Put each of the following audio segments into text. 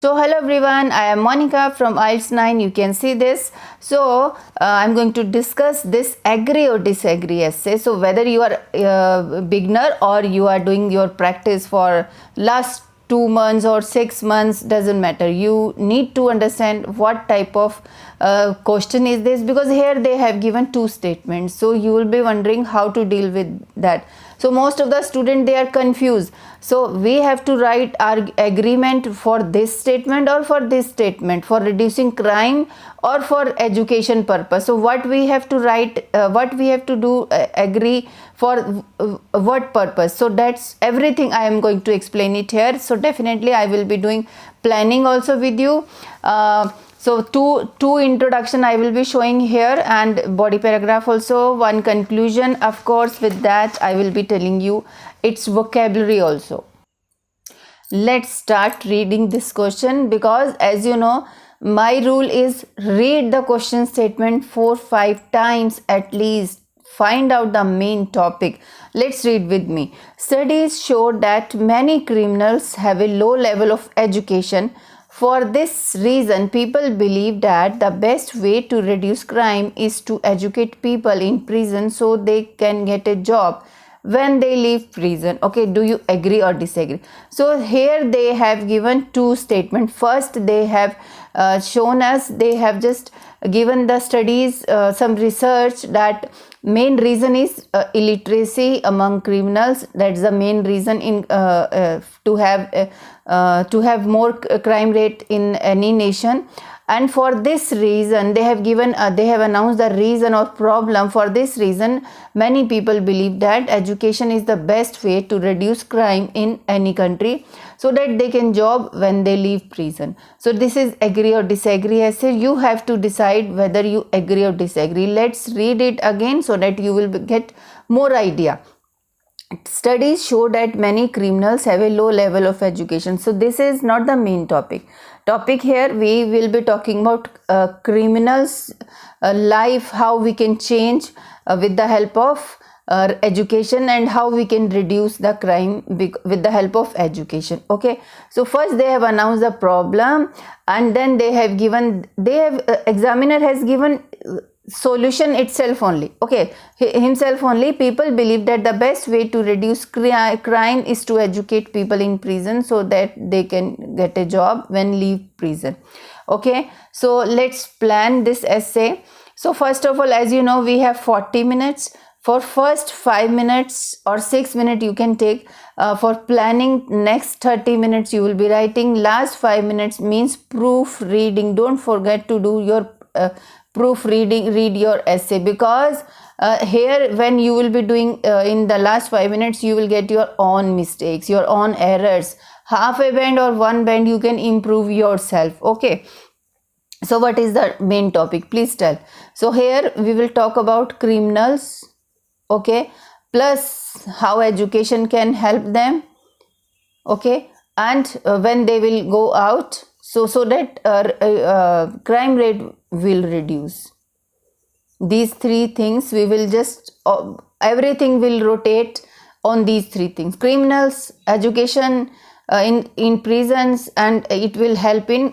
So hello everyone, I am Monica from IELTS 9. You can see this. So I'm going to discuss this agree or disagree essay. So whether you are a beginner or you are doing your practice for last 2 months or 6 months, doesn't matter. You need to understand what type of question is this, because here they have given two statements. So you will be wondering how to deal with that. So most of the students, they are confused. So we have to write our agreement for this statement or for this statement, for reducing crime or for education purpose. So what we have to write, what we have to do, agree for what purpose. So that's everything I am going to explain it here. So definitely I will be doing planning also with you. So two introduction I will be showing here, and body paragraph also, one conclusion. Of course, with that I will be telling you its vocabulary also. Let's start reading this question, because as you know, my rule is read the question statement 4-5 times at least. Find out the main topic. Let's read with me. Studies show that many criminals have a low level of education. For this reason, people believe that the best way to reduce crime is to educate people in prison so they can get a job when they leave prison. Okay, do you agree or disagree? So here they have given two statements. First, they have shown us, they have just given the studies, some research, that main reason is illiteracy among criminals. That's the main reason in to have more crime rate in any nation. And for this reason, they have given they have announced the reason or problem. For this reason, many people believe that education is the best way to reduce crime in any country, so that they can job when they leave prison. So this is agree or disagree essay. You have to decide whether you agree or disagree. Let's read it again so that you will get more idea. Studies show that many criminals have a low level of education. So this is not the main topic. Here we will be talking about criminals life, how we can change with the help of education, and how we can reduce the crime with the help of education. Okay, so first they have announced the problem, and then they have examiner has given solution itself only. Okay, himself only. People believe that the best way to reduce crime is to educate people in prison so that they can get a job when leave prison. Okay, so let's plan this essay. So first of all, as you know, we have 40 minutes. For first 5 minutes or 6 minutes you can take for planning. Next 30 minutes you will be writing. Last 5 minutes means proofreading. Don't forget to do your proofreading, read your essay, because here when you will be doing in the last 5 minutes, you will get your own mistakes, your own errors. Half a band or one band you can improve yourself. Okay, so what is the main topic? Please tell. So here we will talk about criminals, okay, plus how education can help them, okay, and when they will go out, so that crime rate will reduce. These three things we will just everything will rotate on these three things: criminals, education in prisons, and it will help in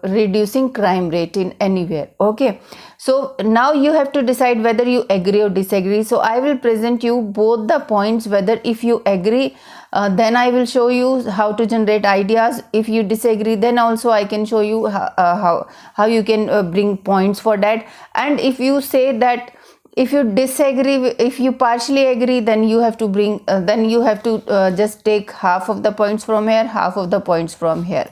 reducing crime rate in anywhere. Okay, so now you have to decide whether you agree or disagree. So I will present you both the points. Whether if you agree, then I will show you how to generate ideas. If you disagree, then also I can show you how you can bring points for that. And if you say that, if you disagree, if you partially agree, then you have to bring then you have to just take half of the points from here, half of the points from here.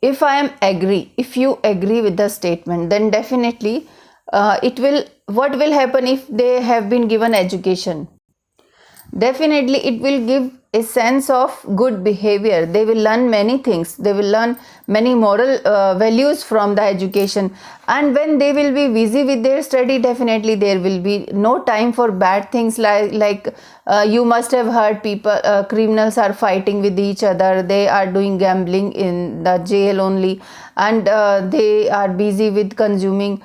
If you agree with the statement, then definitely what will happen if they have been given education? Definitely it will give a sense of good behavior. They will learn many things. They will learn many moral values from the education. And when they will be busy with their study, definitely there will be no time for bad things, like you must have heard people, criminals are fighting with each other. They are doing gambling in the jail only, and they are busy with consuming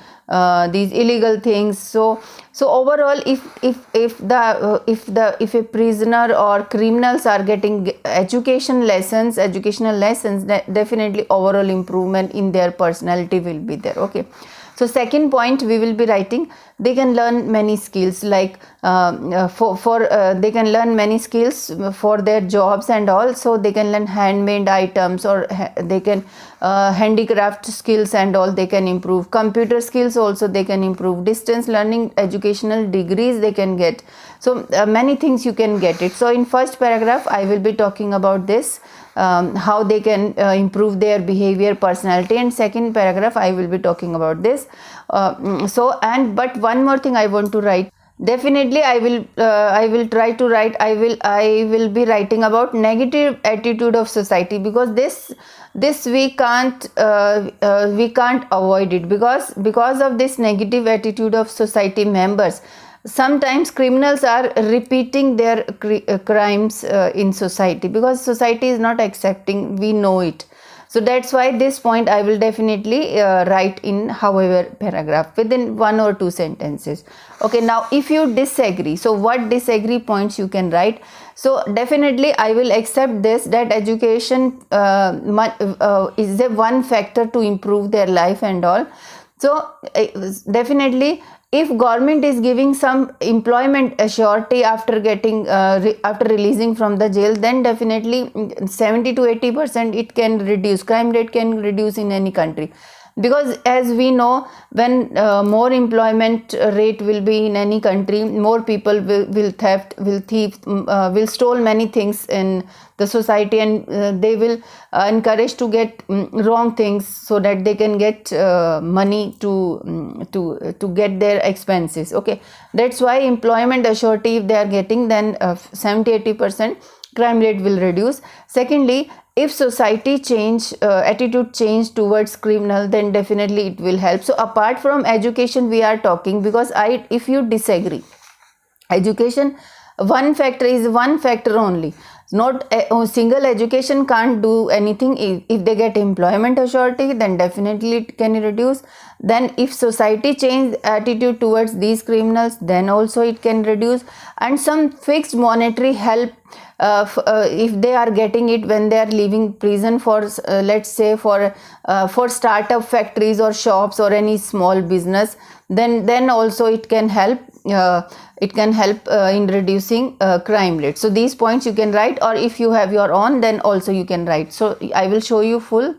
these illegal things. So overall, if a prisoner or criminals are getting educational lessons, definitely overall improvement in their personality will be there. Okay. So second point we will be writing, they can learn many skills, like they can learn many skills for their jobs and all. So they can learn handmade items, or they can handicraft skills and all they can improve. Computer skills also they can improve. Distance learning educational degrees they can get. So many things you can get it. So in first paragraph I will be talking about this, how they can improve their behavior, personality, and second paragraph I will be talking about this. But one more thing I want to write. Definitely I will try to write, I will be writing about negative attitude of society, because this we can't avoid it, because of this negative attitude of society members. Sometimes criminals are repeating their crimes in society, because society is not accepting, we know it. So that's why this point I will definitely write in however paragraph, within 1 or 2 sentences. Okay, now if you disagree, so what disagree points you can write. So definitely I will accept this, that education is the one factor to improve their life and all. So definitely, if government is giving some employment surety after getting after releasing from the jail, then definitely 70 to 80% it can reduce, crime rate can reduce in any country. Because as we know, when more employment rate will be in any country, more people will theft, will thief, will stole many things in the society, and they will encourage to get wrong things, so that they can get money to get their expenses. Okay, that's why employment surety if they are getting, then 70-80% crime rate will reduce. Secondly, if society attitude change towards criminal, then definitely it will help. So apart from education we are talking, because if you disagree, education one factor is one factor only, not a single education can't do anything. If they get employment surety, then definitely it can reduce. Then if society change attitude towards these criminals, then also it can reduce. And some fixed monetary help, if they are getting it when they are leaving prison, for let's say for startup factories or shops or any small business, then also it can help in reducing crime rate. So these points you can write, or if you have your own, then also you can write. So I will show you full.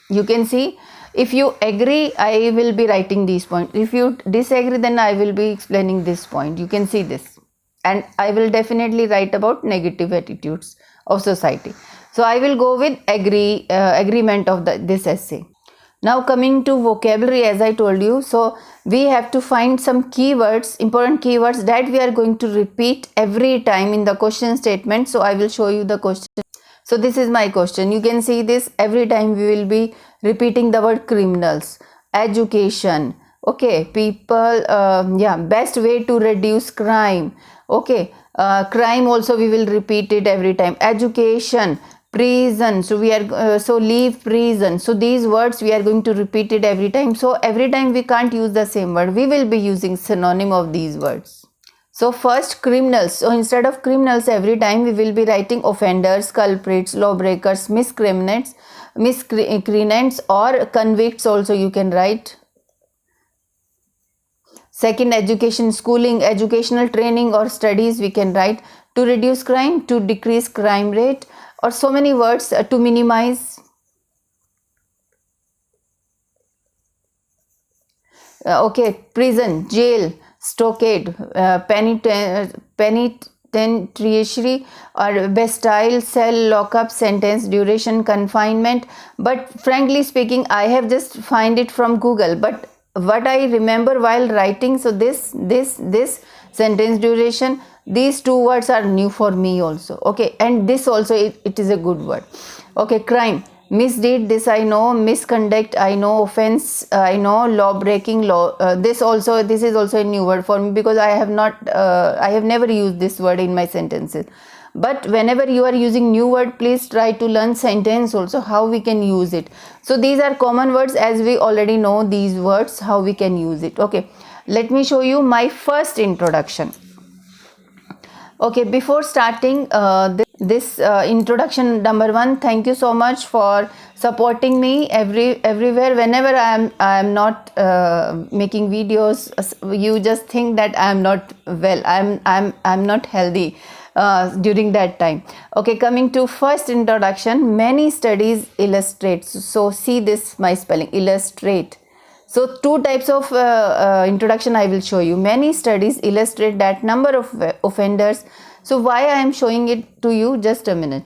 You can see, if you agree I will be writing these points, if you disagree then I will be explaining this point. You can see this, and I will definitely write about negative attitudes of society. So I will go with agreement of this essay. Now coming to vocabulary, as I told you, so we have to find some keywords, important keywords that we are going to repeat every time in the question statement. So I will show you the question. So this is my question. You can see this, every time we will be repeating the word criminals, education, okay, people, best way to reduce crime, okay, crime also we will repeat it every time, education, prison, so we are so leave prison. So these words we are going to repeat it every time. So every time we can't use the same word, we will be using synonym of these words. So first, criminals. So instead of criminals, every time we will be writing offenders, culprits, lawbreakers, miscreants, or convicts also you can write. Second, education, schooling, educational training or studies we can write. To reduce crime, to decrease crime rate, or so many words, to minimize. Okay, prison, jail, stockade, penitentiary, or bastille, cell, lockup, sentence, duration, confinement. But frankly speaking, I have just find it from Google, but what I remember while writing, so this sentence, duration, these two words are new for me also. Okay, and this also it is a good word. Okay, crime, misdeed, this I know, misconduct I know, offense I know, law breaking, this is also a new word for me, because I have never used this word in my sentences. but whenever you are using new word, please try to learn sentence also, how we can use it. So these are common words, as we already know these words, how we can use it. Okay, let me show you my first introduction. Okay, before starting this introduction number one, thank you so much for supporting me everywhere. Whenever I am not making videos, you just think that I am not well, I'm not healthy during that time. Okay, coming to first introduction, many studies illustrate. So see this, my spelling, illustrate. So two types of introduction I will show you. Many studies illustrate that number of offenders. So why I am showing it to you, just a minute.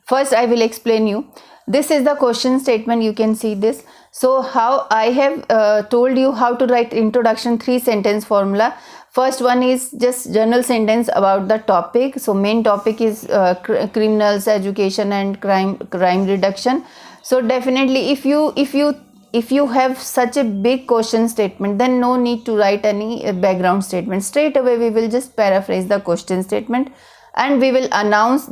First I will explain you. This is the question statement, you can see this. So how I have told you how to write introduction 3 sentence formula. First one is just general sentence about the topic. So main topic is criminals, education and crime reduction. So definitely if you have such a big question statement, then no need to write any background statement. Straight away we will just paraphrase the question statement and we will announce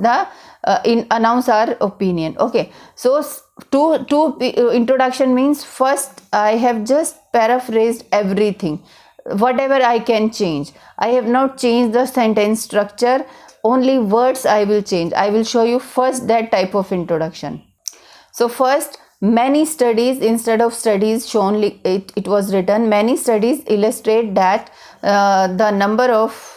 announce our opinion. Okay, so to introduction means first I have just paraphrased everything, whatever I can change. I have not changed the sentence structure, only words I will change. I will show you first that type of introduction. So first, many studies, instead of studies shown, it was written, many studies illustrate that the number of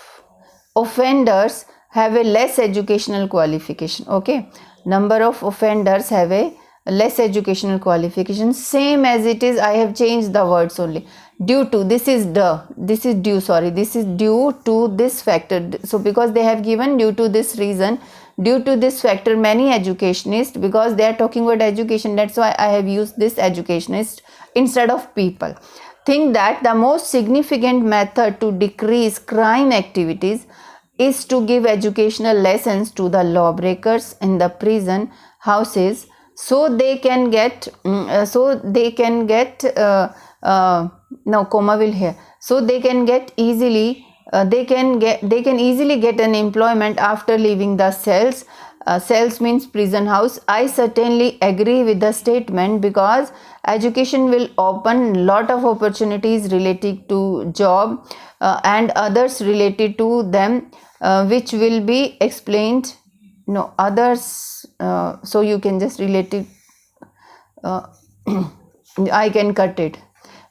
offenders have a less educational qualification. Okay, number of offenders have a less educational qualification, same as it is. I have changed the words only. Due to, this is due to this factor. So because they have given due to this reason, due to this factor, many educationists, because they are talking about education, that's why I have used this educationist instead of people, think that the most significant method to decrease crime activities is to give educational lessons to the lawbreakers in the prison houses, so they can get now comma will here, so they can get easily they can easily get an employment after leaving the cells. Cells means prison house. I certainly agree with the statement, because education will open lot of opportunities related to job and others related to them, which will be explained. No others, so you can just relate it. I can cut it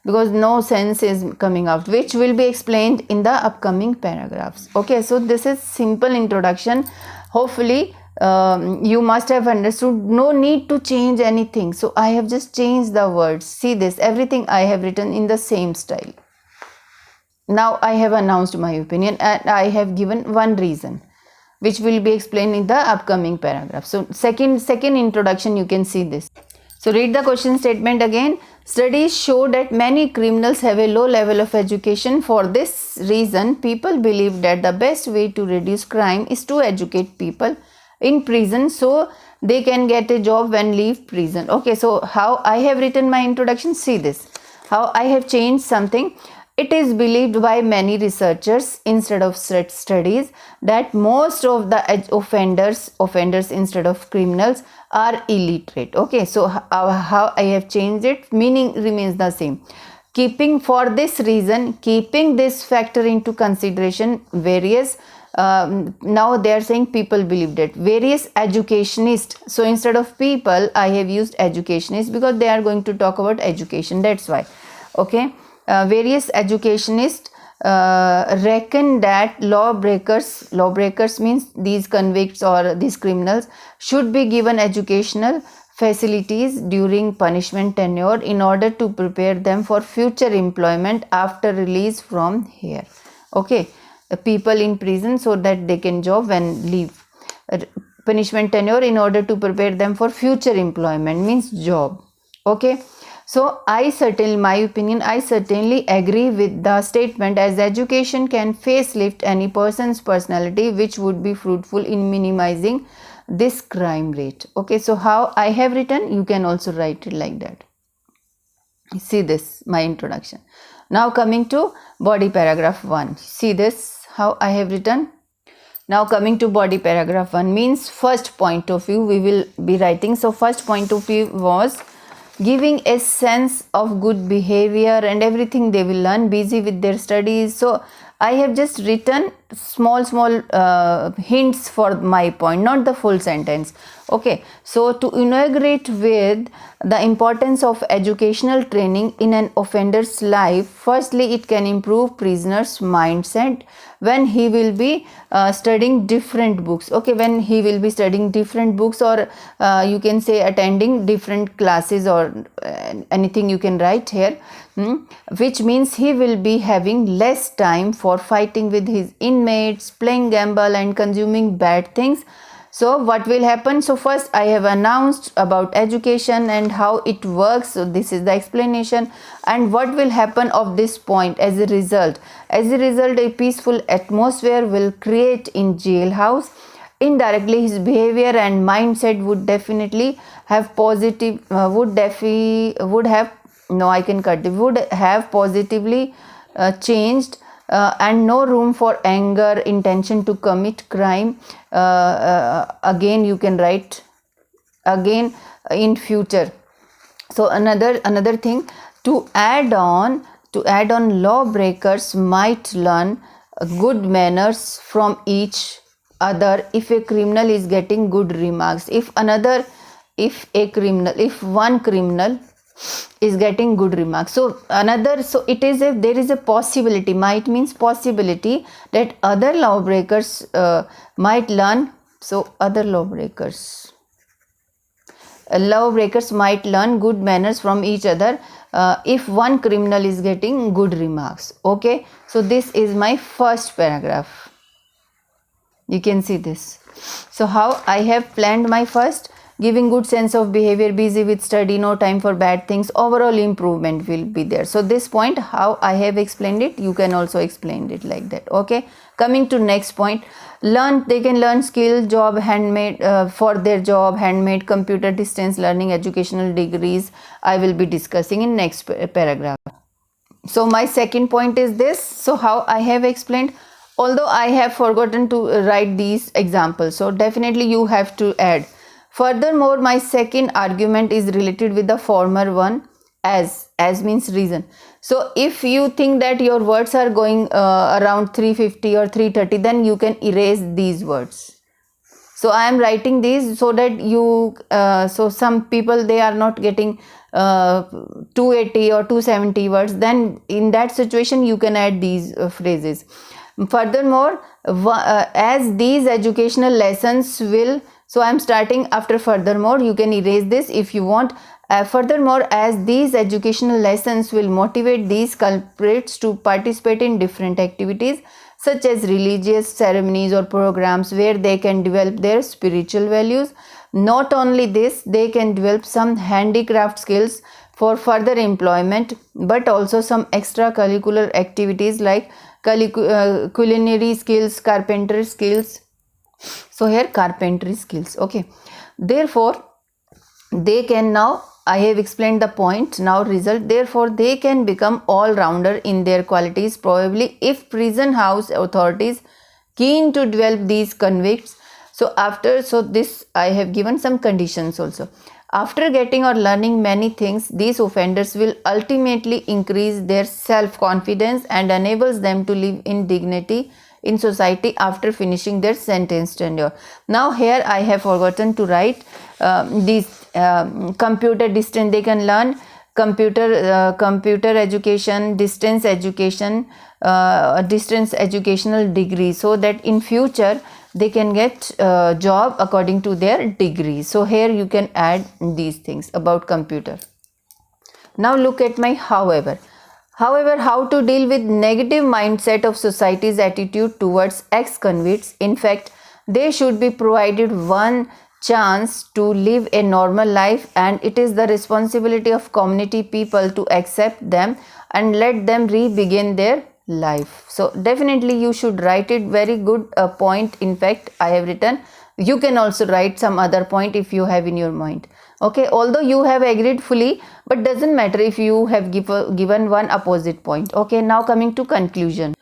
because no sense is coming out, which will be explained in the upcoming paragraphs. Okay, so this is simple introduction. Hopefully you must have understood. No need to change anything. So I have just changed the words. See this, everything I have written in the same style. Now I have announced my opinion and I have given one reason, which will be explained in the upcoming paragraph. So second introduction, you can see this. So read the question statement again. Studies show that many criminals have a low level of education. For this reason, people believe that the best way to reduce crime is to educate people in prison, so they can get a job when leave prison. Okay, so how I have written my introduction, see this, how I have changed something. It is believed by many researchers instead of studies that most of the offenders instead of criminals are illiterate. Okay, so how I have changed it, meaning remains the same. For this reason, keeping this factor into consideration, various now they are saying people believe that various educationists. So instead of people, I have used educationists because they are going to talk about education. That's why. Okay. Various educationists reckon that lawbreakers means these convicts or these criminals, should be given educational facilities during punishment tenure in order to prepare them for future employment after release from here. Okay, the people in prison, so that they can job when leave. Punishment tenure in order to prepare them for future employment means job. Okay. So I certainly agree with the statement, as education can facelift any person's personality, which would be fruitful in minimizing this crime rate. Okay, so how I have written, you can also write it like that. See this, my introduction. Now coming to body paragraph 1. See this, how I have written. Now coming to body, paragraph 1 means first point of view we will be writing. So first point of view was giving a sense of good behavior and everything they will learn, busy with their studies. So I have just written small hints for my point, not the full sentence. Okay, so to inaugurate with the importance of educational training in an offender's life, firstly it can improve prisoner's mindset when he will be studying different books. Okay, when he will be studying different books, or you can say attending different classes, or anything you can write here, which means he will be having less time for fighting with his inmates, playing gamble and consuming bad things. So what will happen? So first I have announced about education and how it works. So this is the explanation, and what will happen of this point as a result. As a result, a peaceful atmosphere will create in jailhouse. Indirectly, his behavior and mindset would definitely have positive would have positively changed, and no room for anger, intention to commit crime. Again you can write again in future. So another thing, to add on lawbreakers might learn good manners from each other if a criminal is getting good remarks. If one criminal is getting good remarks, so it is if there is a possibility, might means possibility, that other lawbreakers might learn. So other lawbreakers might learn good manners from each other if one criminal is getting good remarks. Okay, so this is my first paragraph. You can see this. So how I have planned my first: giving good sense of behavior, busy with study, no time for bad things, overall improvement will be there. So this point, how I have explained it, you can also explain it like that. Okay, coming to next point, they can learn skill, job, handmade, for their job, handmade, computer, distance learning, educational degrees. I will be discussing in next paragraph. So my second point is this. So how I have explained, although I have forgotten to write these examples, so definitely you have to add. Furthermore, my second argument is related with the former one, as means reason. So if you think that your words are going around 350 or 330, then you can erase these words. So I am writing these so that you so some people, they are not getting 280 or 270 words, then in that situation you can add these phrases. Furthermore, as these educational lessons will, so I am starting after furthermore, you can erase this if you want. Furthermore, as these educational lessons will motivate these culprits to participate in different activities such as religious ceremonies or programs where they can develop their spiritual values. Not only this, they can develop some handicraft skills for further employment, but also some extracurricular activities like culinary skills, carpentry skills. So here carpentry skills. Okay, therefore they can, now I have explained the point, now result, therefore they can become all-rounder in their qualities probably if prison house authorities keen to develop these convicts. So this I have given some conditions also. After getting or learning many things, these offenders will ultimately increase their self-confidence and enables them to live in dignity in society after finishing their sentence tenure. Now here I have forgotten to write these computer distance, they can learn computer education, distance education, distance educational degree, so that in future they can get job according to their degree. So here you can add these things about computer. Now look at my however, how to deal with negative mindset of society's attitude towards ex-convicts. In fact, they should be provided one chance to live a normal life, and it is the responsibility of community people to accept them and let them re-begin their life. So definitely you should write it, very good point. In fact, I have written. You can also write some other point if you have in your mind. Okay, although you have agreed fully, but doesn't matter if you have given one opposite point. Okay, now coming to conclusion.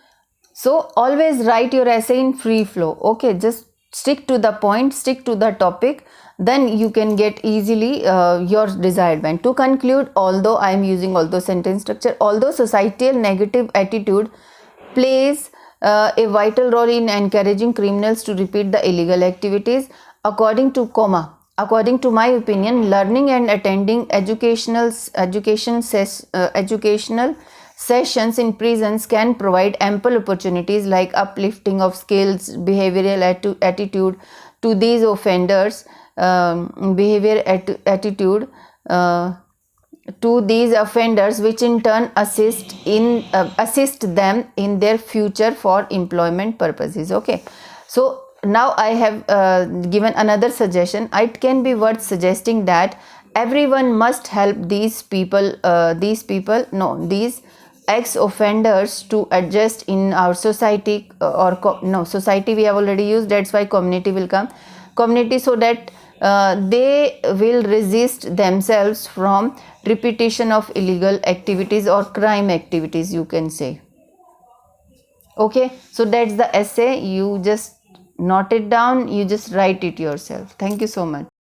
So always write your essay in free flow. Okay, just stick to the point, stick to the topic, then you can get easily your desired band. To conclude, although I am using although sentence structure, although societal negative attitude plays a vital role in encouraging criminals to repeat the illegal activities, according to my opinion, learning and attending educational sessions in prisons can provide ample opportunities like uplifting of skills, behavioral attitude to these offenders, attitude to these offenders, which in turn assist them in their future for employment purposes. Okay, so now I have given another suggestion. It can be worth suggesting that everyone must help these ex-offenders to adjust in our society, society we have already used, that's why community will come, community, so that they will resist themselves from repetition of illegal activities or crime activities, you can say. Okay, so that's the essay. You just note it down, you just write it yourself. Thank you so much.